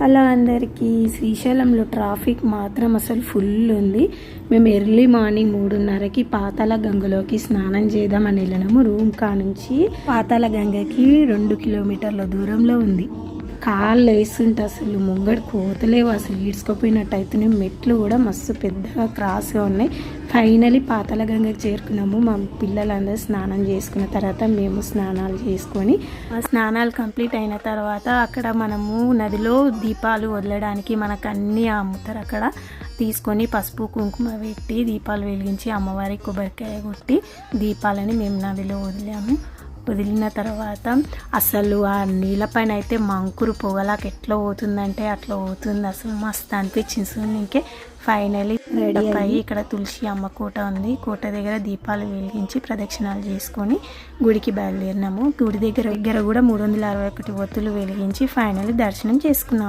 Hello అందరికీ. శ్రీశైలంలో traffic మాత్రం అసలు ఫుల్ ఉంది. మేము ఎర్లీ మార్నింగ్ 3:30కి పాతాళ గంగలోకి స్నానం చేద్దామని వెళ్ళినాము. రూమ్ కానుంచి పాతాళ గంగకి 2 కిలోమీటర్ల దూరంలో ఉంది. కాళ్ళు వేస్తుంటే అసలు ముంగడు కోతలేవు, అసలు ఈడ్చుకోపోయినట్టు అవుతున్నాయి. మెట్లు కూడా మస్తు పెద్దగా క్రాస్గా ఉన్నాయి. ఫైనలీ పాతాళ గంగకి చేరుకున్నాము. మా పిల్లలందరూ స్నానం చేసుకున్న తర్వాత మేము స్నానాలు చేసుకొని, ఆ స్నానాలు కంప్లీట్ అయిన తర్వాత అక్కడ మనము నదిలో దీపాలు వదలడానికి మనకు అన్నీ అమ్ముతారు. అక్కడ తీసుకొని పసుపు కుంకుమ పెట్టి దీపాలు వెలిగించి అమ్మవారికి కొబ్బరికాయ కొట్టి దీపాలని మేము నదిలో వదిలాము. వదిలిన తర్వాత అసలు ఆ నీళ్ళపైన అయితే మంకురు పొగలాక ఎట్లా పోతుందంటే అట్లా పోతుంది. అసలు మస్తు అనిపించింది. ఇంకే ఫైనలీ రెడీ అయ్యి ఇక్కడ తులసి అమ్మ కోట ఉంది. కోట దగ్గర దీపాలు వెలిగించి ప్రదక్షిణాలు చేసుకొని గుడికి బయలుదేరినాము. గుడి దగ్గర కూడా 361 ఒత్తులు వెలిగించి ఫైనలీ దర్శనం చేసుకున్నాము.